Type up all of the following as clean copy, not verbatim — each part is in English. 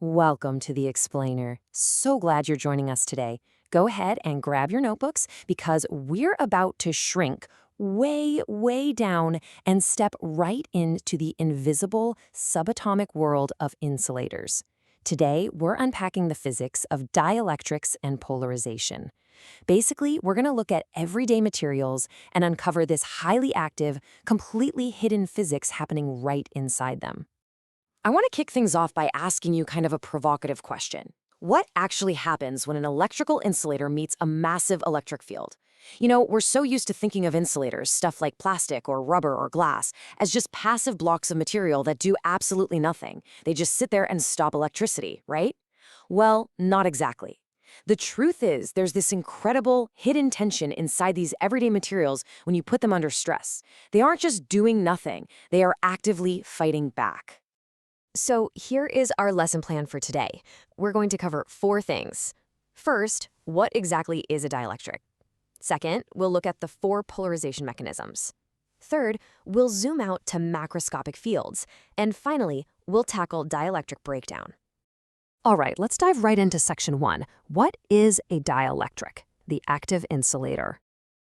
Welcome to the Explainer. So glad you're joining us today. Go ahead and grab your notebooks because we're about to shrink way, way down and step right into the invisible subatomic world of insulators. Today, we're unpacking the physics of dielectrics and polarization. Basically, we're going to look at everyday materials and uncover this highly active, completely hidden physics happening right inside them. I want to kick things off by asking you kind of a provocative question. What actually happens when an electrical insulator meets a massive electric field? We're so used to thinking of insulators, stuff like plastic or rubber or glass, as just passive blocks of material that do absolutely nothing. They just sit there and stop electricity, right? Well, not exactly. The truth is, there's this incredible hidden tension inside these everyday materials when you put them under stress. They aren't just doing nothing, they are actively fighting back. So here is our lesson plan for today. We're going to cover 4 things. First, what exactly is a dielectric? Second, we'll look at the 4 polarization mechanisms. Third, we'll zoom out to macroscopic fields. And finally, we'll tackle dielectric breakdown. All right, let's dive right into section 1. What is a dielectric, the active insulator?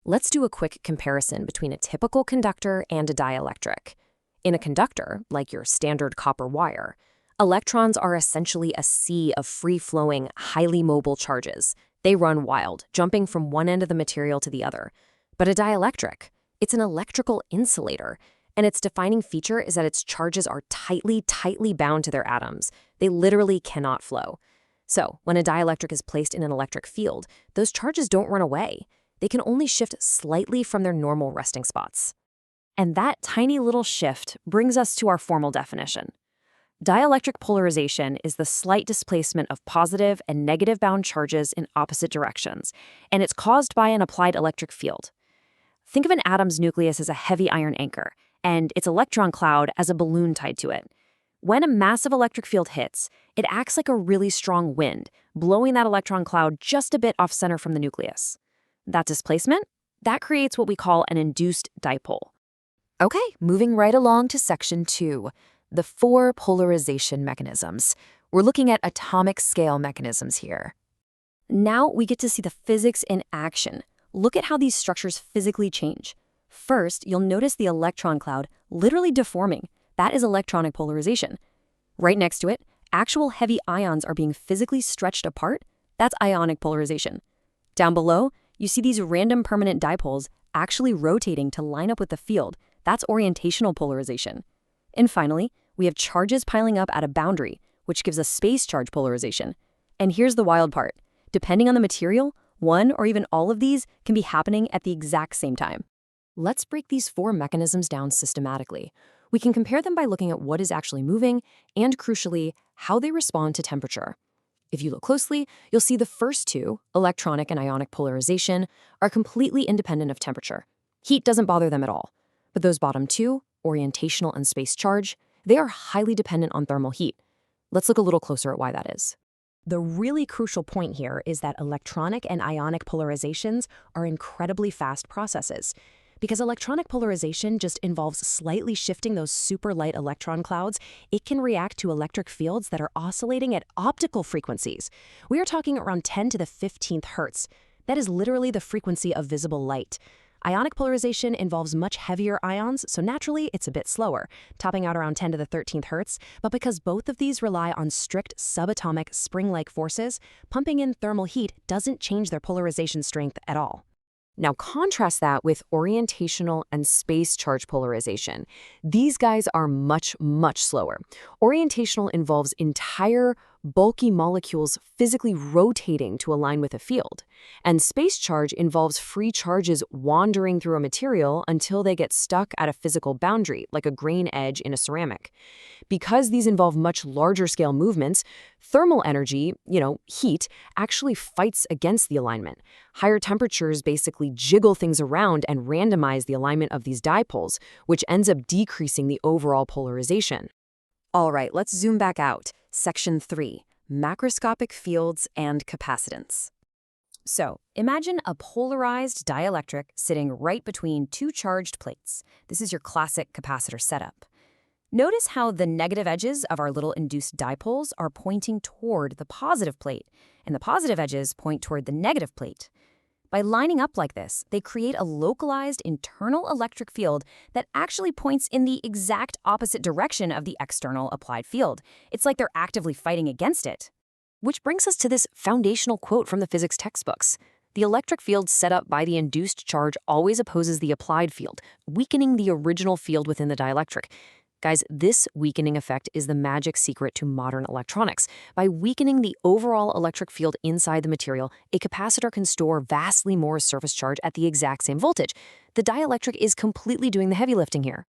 Let's do a quick comparison between a typical conductor and a dielectric. In a conductor, like your standard copper wire, electrons are essentially a sea of free-flowing, highly mobile charges. They run wild, jumping from one end of the material to the other. But a dielectric, it's an electrical insulator, and its defining feature is that its charges are tightly bound to their atoms. They literally cannot flow. So, when a dielectric is placed in an electric field, those charges don't run away. They can only shift slightly from their normal resting spots. And that tiny little shift brings us to our formal definition. Dielectric polarization is the slight displacement of positive and negative bound charges in opposite directions, and it's caused by an applied electric field. Think of an atom's nucleus as a heavy iron anchor, and its electron cloud as a balloon tied to it. When a massive electric field hits, it acts like a really strong wind, blowing that electron cloud just a bit off center from the nucleus. That displacement? That creates what we call an induced dipole. Okay, moving right along to section 2, the 4 polarization mechanisms. We're looking at atomic scale mechanisms here. Now we get to see the physics in action. Look at how these structures physically change. First, you'll notice the electron cloud literally deforming. That is electronic polarization. Right next to it, actual heavy ions are being physically stretched apart. That's ionic polarization. Down below, you see these random permanent dipoles actually rotating to line up with the field. That's orientational polarization. And finally, we have charges piling up at a boundary, which gives us space charge polarization. And here's the wild part. Depending on the material, one or even all of these can be happening at the exact same time. Let's break these 4 mechanisms down systematically. We can compare them by looking at what is actually moving and, crucially, how they respond to temperature. If you look closely, you'll see the first 2, electronic and ionic polarization, are completely independent of temperature. Heat doesn't bother them at all. But those bottom 2, orientational and space charge, they are highly dependent on thermal heat. Let's look a little closer at why that is. The really crucial point here is that electronic and ionic polarizations are incredibly fast processes. Because electronic polarization just involves slightly shifting those super light electron clouds, it can react to electric fields that are oscillating at optical frequencies. We are talking around 10 to the 15th hertz. That is literally the frequency of visible light. Ionic polarization involves much heavier ions, so naturally it's a bit slower, topping out around 10 to the 13th hertz, but because both of these rely on strict subatomic spring-like forces, pumping in thermal heat doesn't change their polarization strength at all. Now contrast that with orientational and space charge polarization. These guys are much slower. Orientational involves entire bulky molecules physically rotating to align with a field. And space charge involves free charges wandering through a material until they get stuck at a physical boundary, like a grain edge in a ceramic. Because these involve much larger scale movements, thermal energy, heat, actually fights against the alignment. Higher temperatures basically jiggle things around and randomize the alignment of these dipoles, which ends up decreasing the overall polarization. All right, let's zoom back out. Section 3, macroscopic fields and capacitance. So, imagine a polarized dielectric sitting right between 2 charged plates. This is your classic capacitor setup. Notice how the negative edges of our little induced dipoles are pointing toward the positive plate, and the positive edges point toward the negative plate. By lining up like this, they create a localized internal electric field that actually points in the exact opposite direction of the external applied field. It's like they're actively fighting against it. Which brings us to this foundational quote from the physics textbooks. The electric field set up by the induced charge always opposes the applied field, weakening the original field within the dielectric. Guys, this weakening effect is the magic secret to modern electronics. By weakening the overall electric field inside the material, a capacitor can store vastly more surface charge at the exact same voltage. The dielectric is completely doing the heavy lifting here.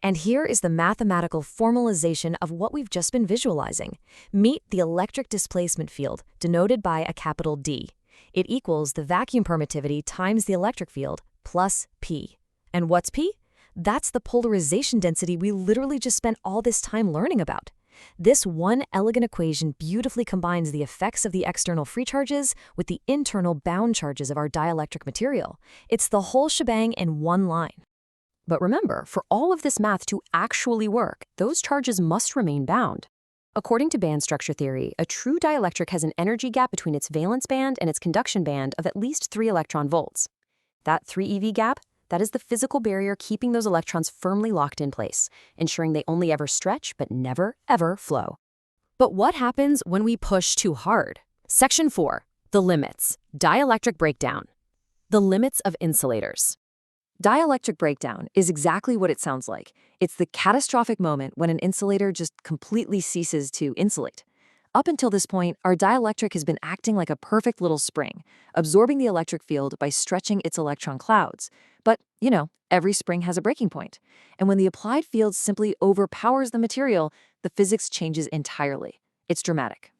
And here is the mathematical formalization of what we've just been visualizing. Meet the electric displacement field, denoted by a capital D. It equals the vacuum permittivity times the electric field plus P. And what's P? That's the polarization density we literally just spent all this time learning about. This one elegant equation beautifully combines the effects of the external free charges with the internal bound charges of our dielectric material. It's the whole shebang in one line. But remember, for all of this math to actually work, those charges must remain bound. According to band structure theory, a true dielectric has an energy gap between its valence band and its conduction band of at least 3 electron volts. That 3 eV gap, that is the physical barrier keeping those electrons firmly locked in place, ensuring they only ever stretch but never, ever flow. But what happens when we push too hard? Section 4. The limits. Dielectric breakdown. The limits of insulators. Dielectric breakdown is exactly what it sounds like. It's the catastrophic moment when an insulator just completely ceases to insulate. Up until this point, our dielectric has been acting like a perfect little spring, absorbing the electric field by stretching its electron clouds. But, every spring has a breaking point. And when the applied field simply overpowers the material, the physics changes entirely. It's dramatic.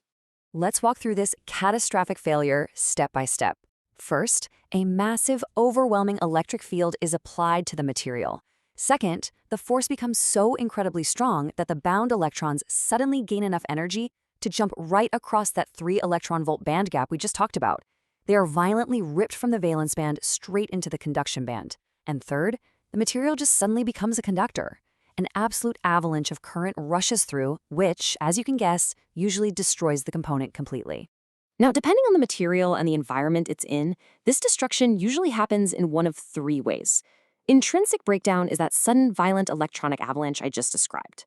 Let's walk through this catastrophic failure step by step. First, a massive, overwhelming electric field is applied to the material. Second, the force becomes so incredibly strong that the bound electrons suddenly gain enough energy to jump right across that 3 electron volt band gap we just talked about. They are violently ripped from the valence band straight into the conduction band. And third, the material just suddenly becomes a conductor. An absolute avalanche of current rushes through, which, as you can guess, usually destroys the component completely. Now, depending on the material and the environment it's in, this destruction usually happens in one of 3 ways. Intrinsic breakdown is that sudden, violent electronic avalanche I just described.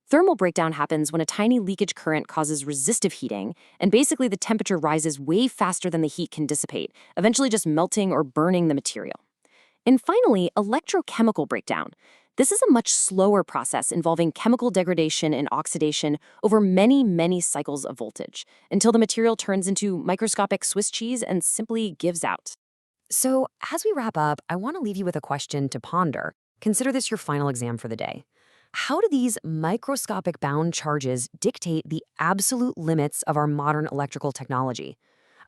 Thermal breakdown happens when a tiny leakage current causes resistive heating, and basically the temperature rises way faster than the heat can dissipate, eventually just melting or burning the material. And finally, electrochemical breakdown. This is a much slower process involving chemical degradation and oxidation over many, many cycles of voltage, until the material turns into microscopic Swiss cheese and simply gives out. So, as we wrap up, I want to leave you with a question to ponder. Consider this your final exam for the day. How do these microscopic bound charges dictate the absolute limits of our modern electrical technology?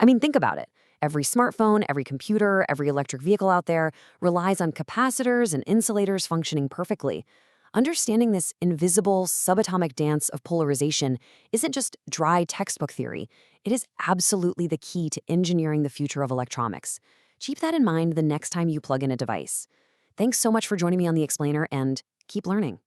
I mean, think about it. Every smartphone, every computer, every electric vehicle out there relies on capacitors and insulators functioning perfectly. Understanding this invisible subatomic dance of polarization isn't just dry textbook theory. It is absolutely the key to engineering the future of electronics. Keep that in mind the next time you plug in a device. Thanks so much for joining me on The Explainer, and keep learning.